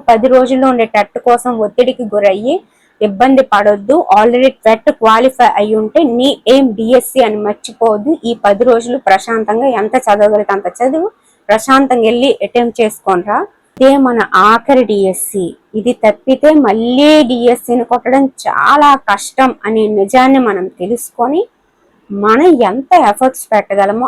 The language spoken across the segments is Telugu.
10 రోజుల్లో ఉండే టెట్ కోసం ఒత్తిడికి గురయ్యి ఇబ్బంది పడొద్దు. ఆల్రెడీ టెట్ క్వాలిఫై అయ్యి ఉంటే నీ ఏం డిఎస్సి అని మర్చిపోవద్దు. ఈ 10 రోజులు ప్రశాంతంగా ఎంత చదవగలిగితే అంత చదువు, ప్రశాంతంగా వెళ్ళి అటెంప్ట్ చేసుకోనరా. ఇదే మన ఆఖరి డిఎస్సి. ఇది తప్పితే మళ్ళీ డిఎస్సిని కొట్టడం చాలా కష్టం అనే నిజాన్ని మనం తెలుసుకొని మనం ఎంత ఎఫర్ట్స్ పెట్టగలమో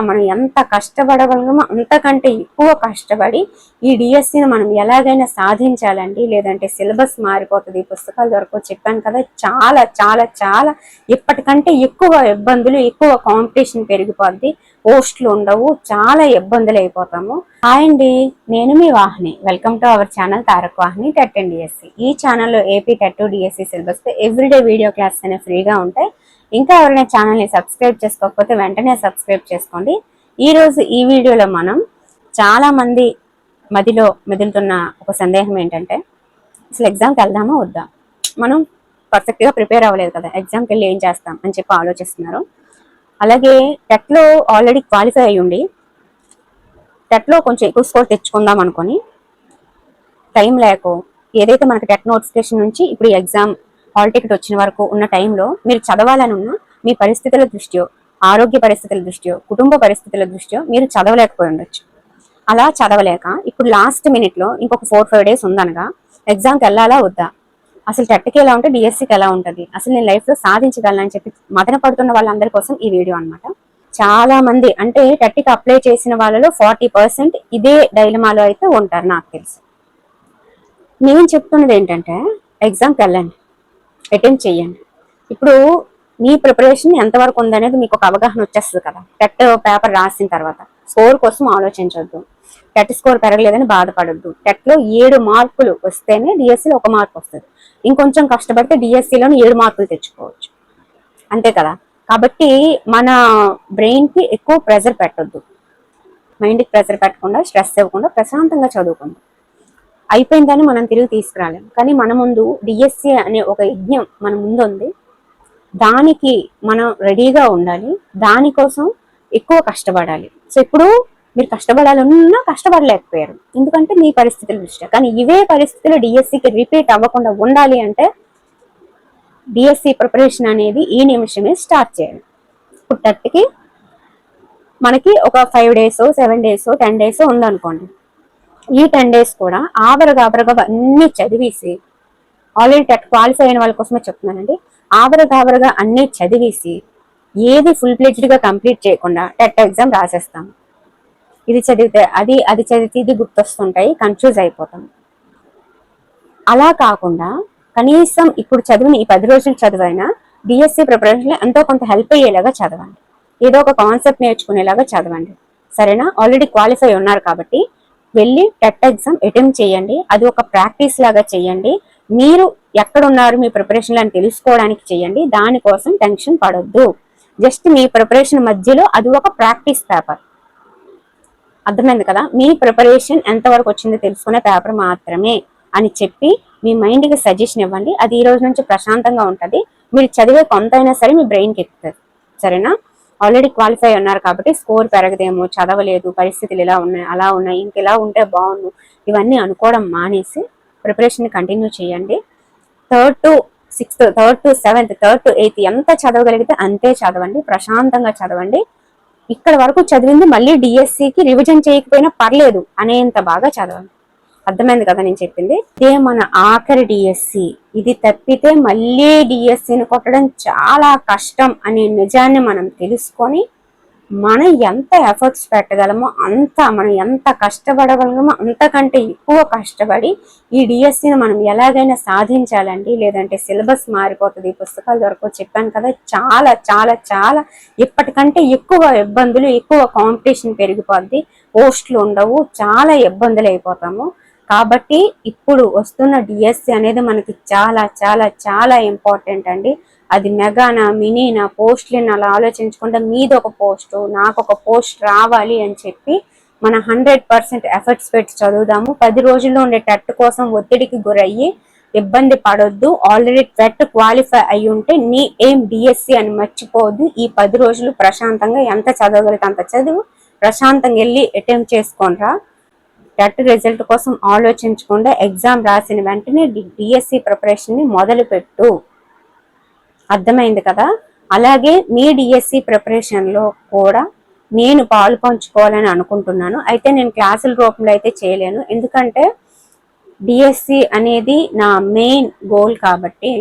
మనం ఎంత కష్టపడగలమో అంతకంటే ఎక్కువ కష్టపడి ఈ డిఎస్సిని మనం ఎలాగైనా సాధించాలండి. లేదంటే సిలబస్ మారిపోతుంది, పుస్తకాలు దొరకవు. చెప్పాను కదా, చాలా చాలా చాలా ఇప్పటికంటే ఎక్కువ ఇబ్బందులు, ఎక్కువ కాంపిటీషన్ పెరిగిపోద్ది, పోస్టులు ఉండవు, చాలా ఇబ్బందులు అయిపోతాము. హాయ్ అండి, నేను మీ Vahini. Welcome to our channel Tarak Vahini TET and DSC. ఈ ఛానల్లో AP TET DSC syllabus everyday video class అనేవి ఫ్రీగా ఉంటాయి. ఇంకా ఎవరైనా ఛానల్ని సబ్స్క్రైబ్ చేసుకోకపోతే వెంటనే సబ్స్క్రైబ్ చేసుకోండి. ఈరోజు ఈ వీడియోలో మనం చాలా మంది మదిలో మెదులుతున్న ఒక సందేహం ఏంటంటే, అసలు ఎగ్జామ్కి వెళ్దామా వద్దా, మనం పర్ఫెక్ట్గా ప్రిపేర్ అవ్వలేదు కదా, ఎగ్జామ్కి వెళ్ళి ఏం చేస్తాం అని చెప్పి ఆలోచిస్తున్నారు. అలాగే టెట్లో ఆల్రెడీ క్వాలిఫై అయ్యి ఉండి టెట్లో కొంచెం ఎక్కువ స్కోర్ తెచ్చుకుందాం అనుకొని టైం లేకో, ఏదైతే మనకి టెట్ నోటిఫికేషన్ నుంచి ఇప్పుడు ఎగ్జామ్ హాల్ టికెట్ వచ్చిన వరకు ఉన్న టైంలో మీరు చదవాలని ఉన్న మీ పరిస్థితుల దృష్ట్యో, ఆరోగ్య పరిస్థితుల దృష్ట్యో, కుటుంబ పరిస్థితుల దృష్ట్యో మీరు చదవలేకపోయి ఉండొచ్చు. అలా చదవలేక ఇప్పుడు లాస్ట్ మినిట్లో ఇంకొక 4-5 డేస్ ఉందనగా ఎగ్జామ్కి వెళ్ళాలా వద్దా, అసలు టెట్కి ఎలా ఉంటే డిఎస్సికి ఎలా ఉంటుంది, అసలు నేను లైఫ్లో సాధించగలనని చెప్పి మదన పడుతున్న వాళ్ళందరి కోసం ఈ వీడియో అనమాట. చాలా మంది అంటే టెట్కి అప్లై చేసిన వాళ్ళలో 40% ఇదే డైలమాలో అయితే ఉంటారు నాకు తెలిసి. నేను చెప్తున్నది ఏంటంటే, ఎగ్జామ్కి వెళ్ళండి, అటెంప్ట్ చేయండి. ఇప్పుడు మీ ప్రిపరేషన్ ఎంతవరకు ఉందనేది మీకు ఒక అవగాహన వచ్చేస్తుంది కదా. టెట్ పేపర్ రాసిన తర్వాత స్కోర్ కోసం ఆలోచించవద్దు, టెట్ స్కోర్ పెరగలేదని బాధపడద్దు. టెట్లో 7 మార్కులు వస్తేనే డిఎస్సిలో 1 మార్క్ వస్తుంది. ఇంకొంచెం కష్టపడితే డిఎస్సిలోని 7 మార్కులు తెచ్చుకోవచ్చు, అంతే కదా. కాబట్టి మన బ్రెయిన్కి ఎక్కువ ప్రెజర్ పెట్టద్దు, మైండ్కి ప్రెజర్ పెట్టకుండా, స్ట్రెస్ ఇవ్వకుండా ప్రశాంతంగా చదువుకుందాం. అయిపోయిందని మనం తిరిగి తీసుకురాలేము, కానీ మన ముందు డిఎస్సి అనే ఒక యజ్ఞం మన ముందు ఉంది. దానికి మనం రెడీగా ఉండాలి, దానికోసం ఎక్కువ కష్టపడాలి. సో ఇప్పుడు మీరు కష్టపడాలన్నా కష్టపడలేకపోయారు, ఎందుకంటే మీ పరిస్థితుల దృష్ట్యా. కానీ ఇవే పరిస్థితులు డిఎస్సికి రిపీట్ అవ్వకుండా ఉండాలి అంటే డిఎస్సి ప్రిపరేషన్ అనేది ఈ నిమిషమే స్టార్ట్ చేయాలి. ఇప్పుడు టెట్కి మనకి ఒక 5 days, 7 days, 10 days ఉందనుకోండి. ఈ 10 days కూడా ఆవరగా అన్ని చదివేసి, ఆల్రెడీ టెట్ క్వాలిఫై అయిన వాళ్ళ కోసమే చెప్తున్నానండి, ఆవరగా అన్ని చదివేసి ఏది ఫుల్ ఫ్లెడ్జ్డ్గా కంప్లీట్ చేయకుండా టెట్ ఎగ్జామ్ రాసేస్తాం. ఇది చదివితే అది చదివితే ఇది గుర్తొస్తుంటాయి, కన్ఫ్యూజ్ అయిపోతాం. అలా కాకుండా కనీసం ఇప్పుడు చదివిన ఈ 10 రోజులు చదివైనా డిఎస్సి ప్రిపరేషన్లో ఎంతో కొంత హెల్ప్ అయ్యేలాగా చదవండి, ఏదో ఒక కాన్సెప్ట్ నేర్చుకునేలాగా చదవండి, సరేనా. ఆల్రెడీ క్వాలిఫై ఉన్నారు కాబట్టి వెళ్ళి టెట్ ఎగ్జామ్ అటెంప్ట్ చేయండి. అది ఒక ప్రాక్టీస్ లాగా చేయండి. మీరు ఎక్కడున్నారు మీ ప్రిపరేషన్లో అని తెలుసుకోవడానికి చేయండి. దానికోసం టెన్షన్ పడొద్దు. జస్ట్ మీ ప్రిపరేషన్ మధ్యలో అది ఒక ప్రాక్టీస్ పేపర్, అర్థమైంది కదా. మీ ప్రిపరేషన్ ఎంతవరకు వచ్చిందో తెలుసుకునే పేపర్ మాత్రమే అని చెప్పి మీ మైండ్కి సజెషన్ ఇవ్వండి. అది ఈ రోజు నుంచి ప్రశాంతంగా ఉంటుంది. మీరు చదివే కొంత అయినా సరే మీ బ్రెయిన్కి ఎక్కుతుంది, సరేనా. ఆల్రెడీ క్వాలిఫై ఉన్నారు కాబట్టి స్కోర్ పెరగదేమో, చదవలేదు, పరిస్థితులు ఇలా ఉన్నాయి, అలా ఉన్నాయి, ఇంకెలా ఉంటే బాగుండు, ఇవన్నీ అనుకోవడం మానేసి ప్రిపరేషన్ కంటిన్యూ చేయండి. 3rd to 6th, 3rd to 7th, 3rd to 8th ఎంత చదవగలిగితే అంతే చదవండి, ప్రశాంతంగా చదవండి. ఇక్కడ వరకు చదివింది మళ్ళీ డిఎస్సికి రివిజన్ చేయకపోయినా పర్లేదు అనేంత బాగా చదవండి, అర్థమైంది కదా నేను చెప్పింది. ఇదే మన ఆఖరి డిఎస్సి. ఇది తప్పితే మళ్ళీ డిఎస్సిని కొట్టడం చాలా కష్టం అనే నిజాన్ని మనం తెలుసుకొని మనం ఎంత ఎఫర్ట్స్ పెట్టగలమో మనం ఎంత కష్టపడగలమో అంతకంటే ఎక్కువ కష్టపడి ఈ డిఎస్సిని మనం ఎలాగైనా సాధించాలండి. లేదంటే సిలబస్ మారిపోతుంది, పుస్తకాలు దొరకవు. చెప్పాను కదా, చాలా చాలా చాలా ఇప్పటికంటే ఎక్కువ ఇబ్బందులు, ఎక్కువ కాంపిటీషన్ పెరిగిపోద్ది, పోస్టులు ఉండవు, చాలా ఇబ్బందులు అయిపోతాము. కాబట్టి ఇప్పుడు వస్తున్న డిఎస్సి అనేది మనకి చాలా చాలా చాలా ఇంపార్టెంట్ అండి. అది మెగానా, మినీనా, పోస్ట్లని అలా ఆలోచించకుండా మీది ఒక పోస్టు, నాకు ఒక పోస్ట్ రావాలి అని చెప్పి మన 100% ఎఫర్ట్స్ పెట్టి చదువుదాము. 10 రోజుల్లో ఉండే టెట్ కోసం ఒత్తిడికి గురయ్యి ఇబ్బంది పడొద్దు. ఆల్రెడీ టెట్ క్వాలిఫై అయ్యి ఉంటే నీ ఏం డిఎస్సి అని మర్చిపోవద్దు. ఈ 10 రోజులు ప్రశాంతంగా ఎంత చదవగలిగితే అంత చదువు, ప్రశాంతంగా వెళ్ళి అటెంప్ట్ చేసుకోనరా. టెట్ రిజల్ట్ కోసం ఆలోచించకుండా ఎగ్జామ్ రాసిన వెంటనే డిఎస్సి ప్రిపరేషన్ ని మొదలు పెట్టు. అర్థమైంది కదా? అలాగే మీ డిఎస్సి ప్రిపరేషన్ లో కూడా నేను పాలు పంచుకోవాలని అనుకుంటున్నాను. అయితే నేను క్లాసుల రూపంలో అయితే చేయలేను, ఎందుకంటే డిఎస్సి అనేది నా మెయిన్ గోల్ కాబట్టి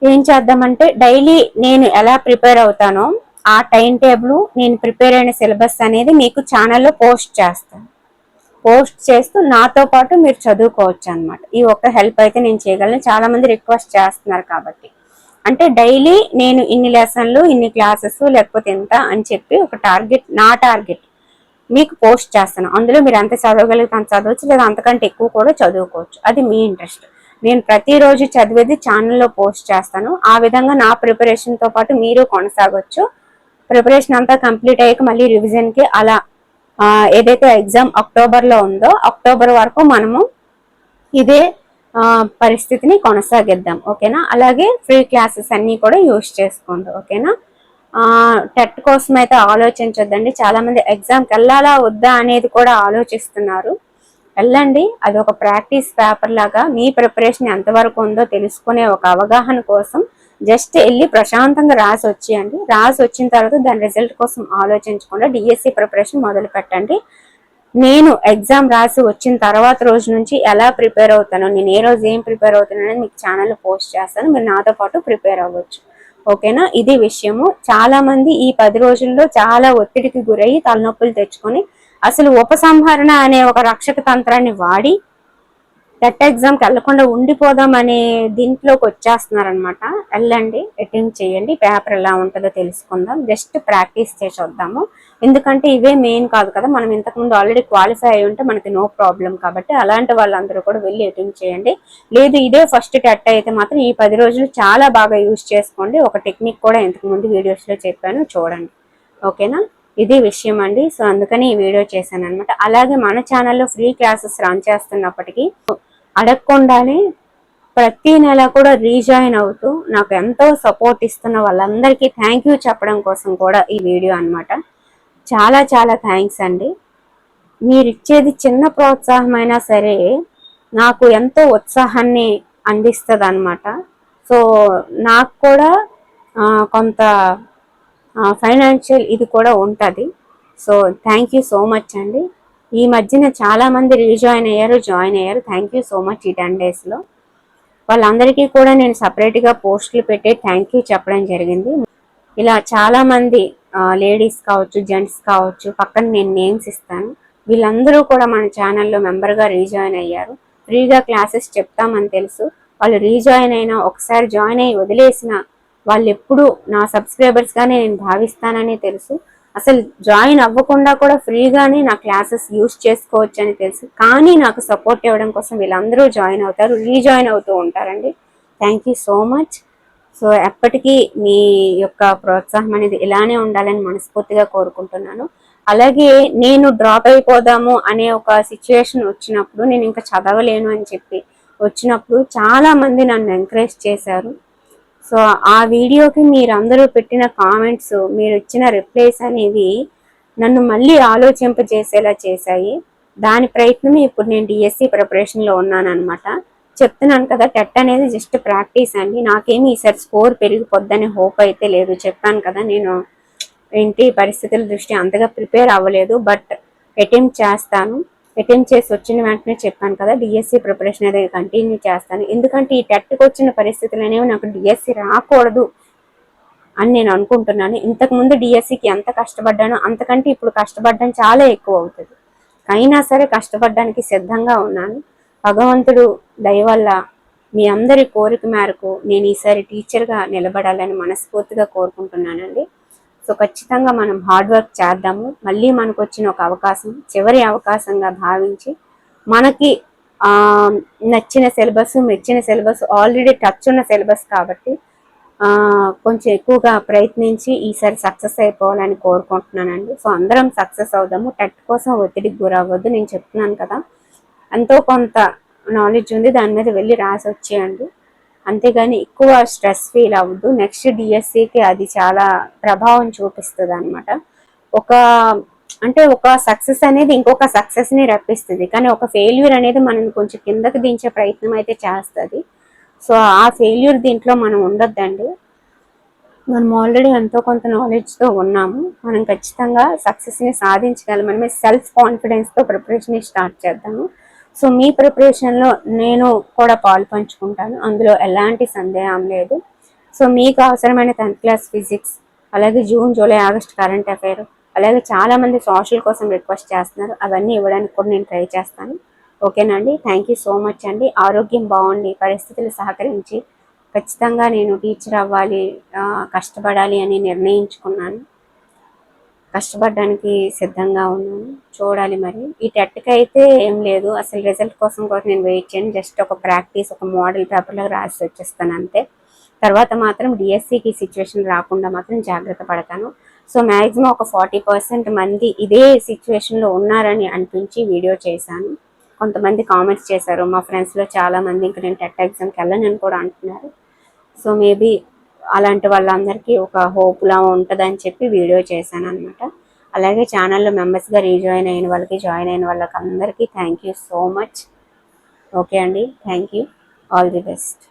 ఏం చేద్దామంటే డైలీ నేను ఎలా ప్రిపేర్ అవుతానో ఆ టైం టేబుల్, నేను ప్రిపేర్ అయిన సిలబస్ అనేది మీకు ఛానల్లో పోస్ట్ చేస్తాను. పోస్ట్ చేస్తూ నాతో పాటు మీరు చదువుకోవచ్చు అనమాట. ఈ ఒక్క హెల్ప్ అయితే నేను చేయగలను. చాలా మంది రిక్వెస్ట్ చేస్తున్నారు కాబట్టి, అంటే డైలీ నేను ఇన్ని లెసన్లు, ఇన్ని క్లాసెస్, లేకపోతే ఎంత అని చెప్పి ఒక టార్గెట్, నా టార్గెట్ మీకు పోస్ట్ చేస్తాను. అందులో మీరు ఎంత చదవగలిగితే అంత చదవచ్చు, లేదా అంతకంటే ఎక్కువ కూడా చదువుకోవచ్చు. అది మీ ఇంట్రెస్ట్. నేను ప్రతిరోజు చదివేది ఛానల్లో పోస్ట్ చేస్తాను. ఆ విధంగా నా ప్రిపరేషన్తో పాటు మీరు కొనసాగొచ్చు. ప్రిపరేషన్ అంతా కంప్లీట్ అయ్యాక మళ్ళీ రివిజన్కి అలా ఏదైతే ఎగ్జామ్ అక్టోబర్లో ఉందో అక్టోబర్ వరకు మనము ఇదే పరిస్థితిని కొనసాగిద్దాం. ఓకేనా? అలాగే ఫ్రీ క్లాసెస్ అన్నీ కూడా యూజ్ చేసుకోండి. ఓకేనా? టెట్ కోసం అయితే ఆలోచించొద్దండి. చాలా మంది ఎగ్జామ్కి వెళ్ళాలా వద్దా అనేది కూడా ఆలోచిస్తున్నారు. వెళ్ళండి, అది ఒక ప్రాక్టీస్ పేపర్ లాగా. మీ ప్రిపరేషన్ ఎంతవరకు ఉందో తెలుసుకునే ఒక అవగాహన కోసం జస్ట్ వెళ్ళి ప్రశాంతంగా రాసి వచ్చేయండి. రాసి వచ్చిన తర్వాత దాని రిజల్ట్ కోసం ఆలోచించకుండా డిఎస్సి ప్రిపరేషన్ మొదలు పెట్టండి. నేను ఎగ్జామ్ రాసి వచ్చిన తర్వాత రోజు నుంచి ఎలా ప్రిపేర్ అవుతానో, నేను ఏ రోజు ఏం ప్రిపేర్ అవుతానని మీకు ఛానల్లో పోస్ట్ చేస్తాను. మీరు నాతో పాటు ప్రిపేర్ అవ్వచ్చు. ఓకేనా? ఇది విషయము. చాలా మంది ఈ 10 రోజుల్లో చాలా ఒత్తిడికి గురయ్యి తలనొప్పులు తెచ్చుకొని అసలు ఉపసంహరణ అనే ఒక రక్షక తంత్రాన్ని వాడి టెట్ ఎగ్జామ్కి వెళ్లకుండా ఉండిపోదాం అనే దీంట్లోకి వచ్చేస్తున్నారనమాట. వెళ్ళండి, అటెండ్ చేయండి, పేపర్ ఎలా ఉంటుందో తెలుసుకుందాం, జస్ట్ ప్రాక్టీస్ చేసి వద్దాము. ఎందుకంటే ఇవే మెయిన్ కాదు కదా, మనం ఇంతకుముందు ఆల్రెడీ క్వాలిఫై అయి ఉంటే మనకి నో ప్రాబ్లం. కాబట్టి అలాంటి వాళ్ళందరూ కూడా వెళ్ళి అటెండ్ చేయండి. లేదు ఇదే ఫస్ట్ టెట్ అయితే మాత్రం ఈ 10 రోజులు చాలా బాగా యూజ్ చేసుకోండి. ఒక టెక్నిక్ కూడా ఇంతకుముందు వీడియోస్లో చెప్పాను, చూడండి. ఓకేనా? ఇది విషయం అండి. సో అందుకని ఈ వీడియో చేశాను అనమాట. అలాగే మన ఛానల్లో ఫ్రీ క్లాసెస్ రన్ చేస్తున్నప్పటికీ అడగకుండానే ప్రతి నెల కూడా రీజాయిన్ అవుతూ నాకు ఎంతో సపోర్ట్ ఇస్తున్న వాళ్ళందరికీ థ్యాంక్ యూ చెప్పడం కోసం కూడా ఈ వీడియో అనమాట. చాలా చాలా థ్యాంక్స్ అండి. మీరు ఇచ్చేది చిన్న ప్రోత్సాహమైనా సరే నాకు ఎంతో ఉత్సాహాన్ని అందిస్తుంది అనమాట. సో నాకు కూడా కొంత ఫైనాన్షియల్ ఇది కూడా ఉంటుంది. So thank you so much అండి. ఈ మధ్యన చాలా మంది రీజాయిన్ అయ్యారు, జాయిన్ అయ్యారు. Thank you so much. ఈ 10 డేస్లో వాళ్ళందరికీ కూడా నేను సపరేట్గా పోస్టులు పెట్టి థ్యాంక్ యూ చెప్పడం జరిగింది. ఇలా చాలా మంది లేడీస్ కావచ్చు, జెంట్స్ కావచ్చు, పక్కన నేను నేమ్స్ ఇస్తాను. వీళ్ళందరూ కూడా మన ఛానల్లో మెంబర్గా రీజాయిన్ అయ్యారు. ఫ్రీగా క్లాసెస్ చెప్తామని తెలుసు. వాళ్ళు రీజాయిన్ అయినా, ఒకసారి జాయిన్ అయ్యి వదిలేసిన వాళ్ళు ఎప్పుడు నా సబ్స్క్రైబర్స్గానే నేను భావిస్తానని తెలుసు. అసలు జాయిన్ అవ్వకుండా కూడా ఫ్రీగానే నా క్లాసెస్ యూస్ చేసుకోవచ్చు అని తెలుసు. కానీ నాకు సపోర్ట్ ఇవ్వడం కోసం వీళ్ళందరూ జాయిన్ అవుతారు, రీజాయిన్ అవుతూ ఉంటారండి. Thank you so much. So ఎప్పటికీ మీ యొక్క ప్రోత్సాహం అనేది ఇలానే ఉండాలని మనస్ఫూర్తిగా కోరుకుంటున్నాను. అలాగే నేను డ్రాప్ అయిపోదాము అనే ఒక సిచ్యువేషన్ వచ్చినప్పుడు, నేను ఇంకా చదవలేను అని చెప్పి వచ్చినప్పుడు చాలా మంది నన్ను ఎంకరేజ్ చేశారు. సో ఆ వీడియోకి మీరందరూ పెట్టిన కామెంట్స్, మీరు ఇచ్చిన రిప్లైస్ అనేవి నన్ను మళ్ళీ ఆలోచింపజేసేలా చేశాయి. దాని ప్రయత్నం ఇప్పుడు నేను డిఎస్సి ప్రిపరేషన్లో ఉన్నాను అనమాట. చెప్తున్నాను కదా, టెట్ అనేది జస్ట్ ప్రాక్టీస్ అండి. నాకేమి ఈసారి స్కోర్ పెరిగిపోద్దనే హోప్ అయితే లేదు. చెప్పాను కదా, నేను ఏంటి పరిస్థితుల దృష్టి అంతగా ప్రిపేర్ అవ్వలేదు. బట్ అటెంప్ట్ చేస్తాను. అటెంప్ట్ చేసి వచ్చిన వెంటనే చెప్పాను కదా, డిఎస్సి ప్రిపరేషన్ అనేది కంటిన్యూ చేస్తాను. ఎందుకంటే ఈ టెట్కి వచ్చిన పరిస్థితులు అనేవి నాకు డిఎస్సి రాకూడదు అని నేను అనుకుంటున్నాను. ఇంతకుముందు డిఎస్సికి ఎంత కష్టపడ్డానో అంతకంటే ఇప్పుడు కష్టపడడం చాలా ఎక్కువ అవుతుంది. అయినా సరే కష్టపడడానికి సిద్ధంగా ఉన్నాను. భగవంతుడు దయ వల్ల మీ అందరి కోరిక మేరకు నేను ఈసారి టీచర్గా నిలబడాలని మనస్ఫూర్తిగా కోరుకుంటున్నానండి. సో ఖచ్చితంగా మనం హార్డ్ వర్క్ చేద్దాము. మళ్ళీ మనకు వచ్చిన ఒక అవకాశం చివరి అవకాశంగా భావించి, మనకి నచ్చిన సిలబస్, మెచ్చిన సిలబస్, ఆల్రెడీ టచ్ ఉన్న సిలబస్ కాబట్టి కొంచెం ఎక్కువగా ప్రయత్నించి ఈసారి సక్సెస్ అయిపోవాలని కోరుకుంటున్నానండి. సో అందరం సక్సెస్ అవుదాము. టెట్ కోసం ఒత్తిడికి గురవ్వద్దు. నేను చెప్తున్నాను కదా, ఎంతో కొంత నాలెడ్జ్ ఉంది, దాని మీద వెళ్ళి రాసి వచ్చేయండి. అంతేగాని ఎక్కువ స్ట్రెస్ ఫీల్ అవ్వద్దు. నెక్స్ట్ డిఎస్సికి అది చాలా ప్రభావం చూపిస్తుంది అనమాట. ఒక అంటే ఒక సక్సెస్ అనేది ఇంకొక సక్సెస్ ని రప్పిస్తుంది, కానీ ఒక ఫెయిల్యూర్ అనేది మనం కొంచెం కిందకి దించే ప్రయత్నం అయితే చేస్తుంది. సో ఆ ఫెయిల్యూర్ దీంట్లో మనం ఉండొద్దండి. మనం ఆల్రెడీ ఎంతో కొంత నాలెడ్జ్తో ఉన్నాము, మనం ఖచ్చితంగా సక్సెస్ని సాధించగలమని సెల్ఫ్ కాన్ఫిడెన్స్తో ప్రిపరేషన్ స్టార్ట్ చేద్దాము. సో మీ ప్రిపరేషన్లో నేను కూడా పాలు పంచుకుంటాను, అందులో ఎలాంటి సందేహం లేదు. సో మీకు అవసరమైన 10th క్లాస్ ఫిజిక్స్, అలాగే June July August current affair, అలాగే చాలామంది సోషల్ కోసం రిక్వెస్ట్ చేస్తున్నారు, అవన్నీ ఇవ్వడానికి కూడా నేను ట్రై చేస్తాను. ఓకేనండి, థ్యాంక్ యూ సో మచ్ అండి. ఆరోగ్యం బాగుండి పరిస్థితులు సహకరించి ఖచ్చితంగా నేను టీచర్ అవ్వాలి, కష్టపడాలి అని నిర్ణయించుకున్నాను. కష్టపడడానికి సిద్ధంగా ఉన్నాను, చూడాలి. మరి ఈ టెట్కి అయితే ఏం లేదు, అసలు రిజల్ట్ కోసం కూడా నేను వెయిట్ చేయను, జస్ట్ ఒక ప్రాక్టీస్, ఒక మోడల్ పేపర్లో రాసి వచ్చేస్తాను అంతే. తర్వాత మాత్రం డిఎస్సికి సిచ్యువేషన్ రాకుండా మాత్రం జాగ్రత్త పడతాను. సో మ్యాక్సిమం ఒక 40% మంది ఇదే సిచ్యువేషన్లో ఉన్నారని అనిపించి వీడియో చేశాను. కొంతమంది కామెంట్స్ చేశారు, మా ఫ్రెండ్స్లో చాలామంది ఇంకా నేను టెట్ ఎగ్జామ్కి వెళ్ళనని కూడా అంటున్నారు. సో మేబీ అలాంటి వాళ్ళందరికీ ఒక హోప్లా ఉంటుందని చెప్పి వీడియో చేశాను అనమాట. అలాగే ఛానల్లో మెంబర్స్గా రీజాయిన్ అయిన వాళ్ళకి, జాయిన్ అయిన వాళ్ళకి అందరికీ thank you so much. Okay అండి, thank you, all the best.